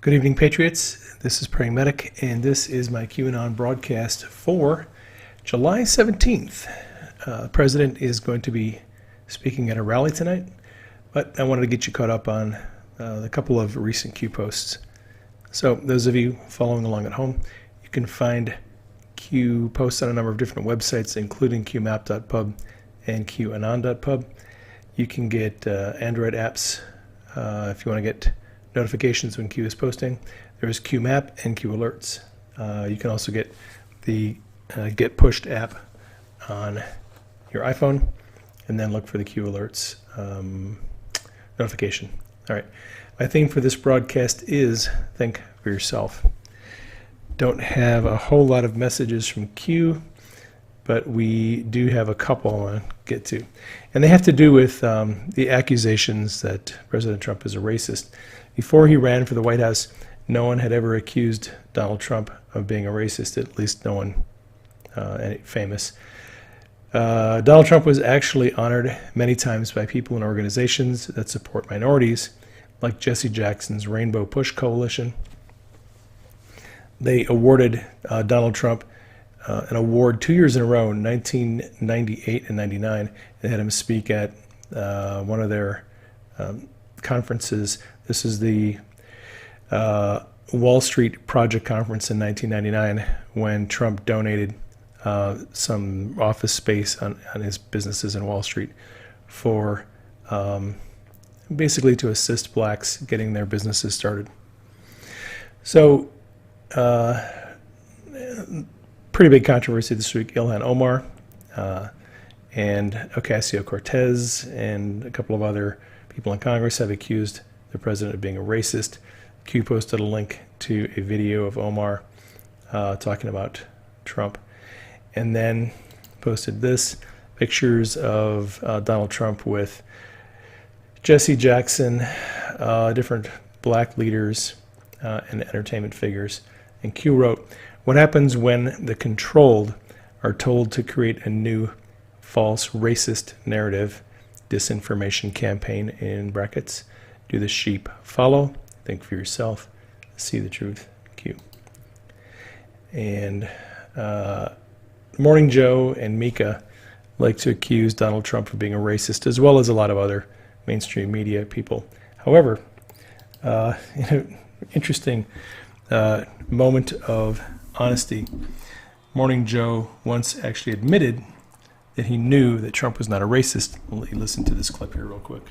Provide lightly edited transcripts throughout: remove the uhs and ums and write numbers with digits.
Good evening, Patriots. This is Praying Medic, and this is my QAnon broadcast for July 17th. The President is going to be speaking at a rally tonight, but I wanted to get you caught up on a couple of recent Q posts. So those of you following along at home, you can find Q posts on a number of different websites, including qmap.pub and qanon.pub. You can get Android apps if you want to get notifications when Q is posting. There's QMap and Q Alerts. You can also get the Get Pushed app on your iPhone, and then look for the Q Alerts notification. All right. My theme for this broadcast is Think for Yourself. Don't have a whole lot of messages from Q, but we do have a couple I want to get to. And they have to do with the accusations that President Trump is a racist. Before he ran for the White House, no one had ever accused Donald Trump of being a racist, at least no one famous. Donald Trump was actually honored many times by people and organizations that support minorities, like Jesse Jackson's Rainbow Push Coalition. They awarded Donald Trump an award 2 years in a row, in 1998 and 99. They had him speak at one of their conferences. This is the Wall Street Project Conference in 1999, when Trump donated some office space on his businesses in Wall Street for basically to assist blacks getting their businesses started. So pretty big controversy this week. Ilhan Omar and Ocasio-Cortez and a couple of other people in Congress have accused the president of being a racist. Q posted a link to a video of Omar talking about Trump, and then posted this, pictures of Donald Trump with Jesse Jackson, different black leaders and entertainment figures. And Q wrote, "What happens when the controlled are told to create a new false racist narrative, disinformation campaign in brackets? Do the sheep follow? Think for yourself. See the truth. Q." And Morning Joe and Mika like to accuse Donald Trump of being a racist, as well as a lot of other mainstream media people. However, in an interesting moment of honesty, Morning Joe once actually admitted that he knew that Trump was not a racist. I'll let you listen to this clip here real quick.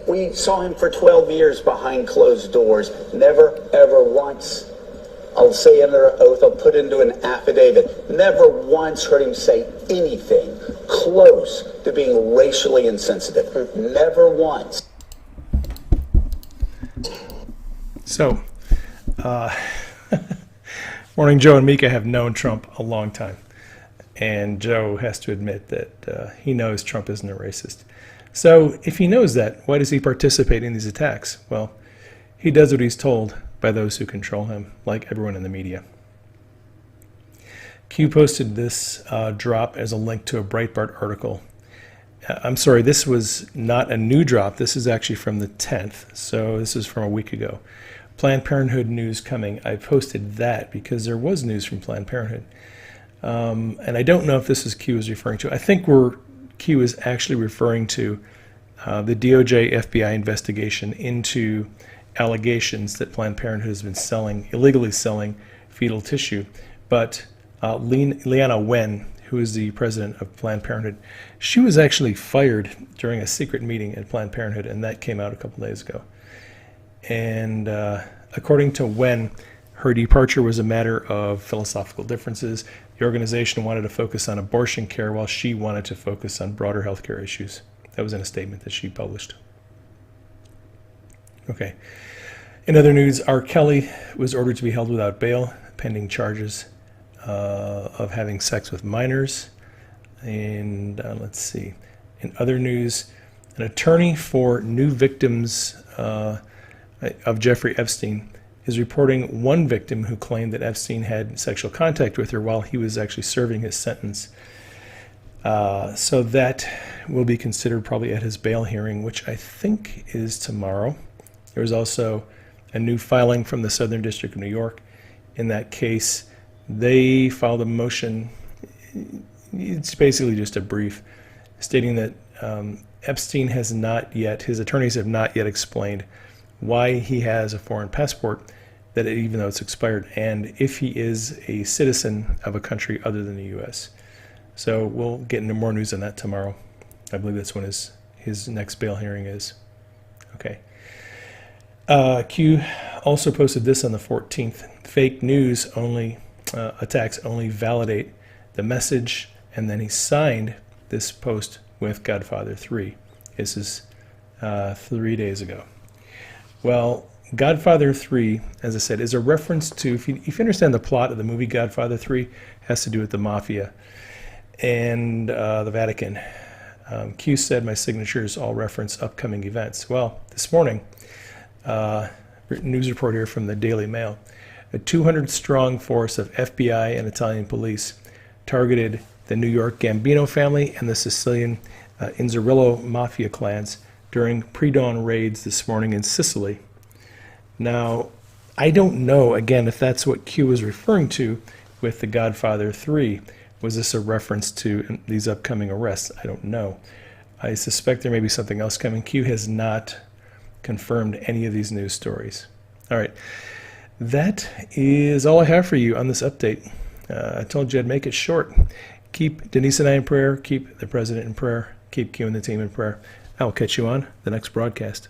We saw him for 12 years behind closed doors. Never, ever once, I'll say under oath, I'll put into an affidavit, never once heard him say anything close to being racially insensitive. Never once. So, Morning Joe and Mika have known Trump a long time. And Joe has to admit that he knows Trump isn't a racist. So if he knows that, why does he participate in these attacks? Well, he does what he's told by those who control him, like everyone in the media. Q posted this drop as a link to a Breitbart article. I'm sorry, this was not a new drop. This is actually from the 10th, so this is from a week ago. Planned Parenthood news coming. I posted that because there was news from Planned Parenthood. And I don't know if this is Q is referring to. I think Q is actually referring to the DOJ FBI investigation into allegations that Planned Parenthood has been illegally selling fetal tissue. But Leana Wen, who is the president of Planned Parenthood, she was actually fired during a secret meeting at Planned Parenthood, and that came out a couple days ago. And according to Wen, her departure was a matter of philosophical differences. The organization wanted to focus on abortion care while she wanted to focus on broader healthcare issues. That was in a statement that she published. Okay. In other news, R. Kelly was ordered to be held without bail, pending charges of having sex with minors. And let's see. In other news, an attorney for new victims of Jeffrey Epstein is reporting one victim who claimed that Epstein had sexual contact with her while he was actually serving his sentence. So that will be considered probably at his bail hearing, which I think is tomorrow. There was also a new filing from the Southern District of New York. In that case, they filed a motion. It's basically just a brief stating that Epstein has not yet, his attorneys have not yet explained why he has a foreign passport, that even though it's expired, and if he is a citizen of a country other than the U.S. So we'll get into more news on that tomorrow. I believe that's when his next bail hearing is. Okay. Q also posted this on the 14th. Fake news only, attacks only validate the message, and then he signed this post with Godfather III. This is 3 days ago. Well, Godfather III, as I said, is a reference to, if you understand the plot of the movie Godfather III, has to do with the mafia and the Vatican. Q said my signatures all reference upcoming events. Well, this morning, news report here from the Daily Mail, a 200-strong force of FBI and Italian police targeted the New York Gambino family and the Sicilian Inzerillo mafia clans during pre-dawn raids this morning in Sicily. Now, I don't know, again, if that's what Q was referring to with the Godfather III. Was this a reference to these upcoming arrests? I don't know. I suspect there may be something else coming. Q has not confirmed any of these news stories. All right. That is all I have for you on this update. I told you I'd make it short. Keep Denise and I in prayer. Keep the president in prayer. Keep Q and the team in prayer. I will catch you on the next broadcast.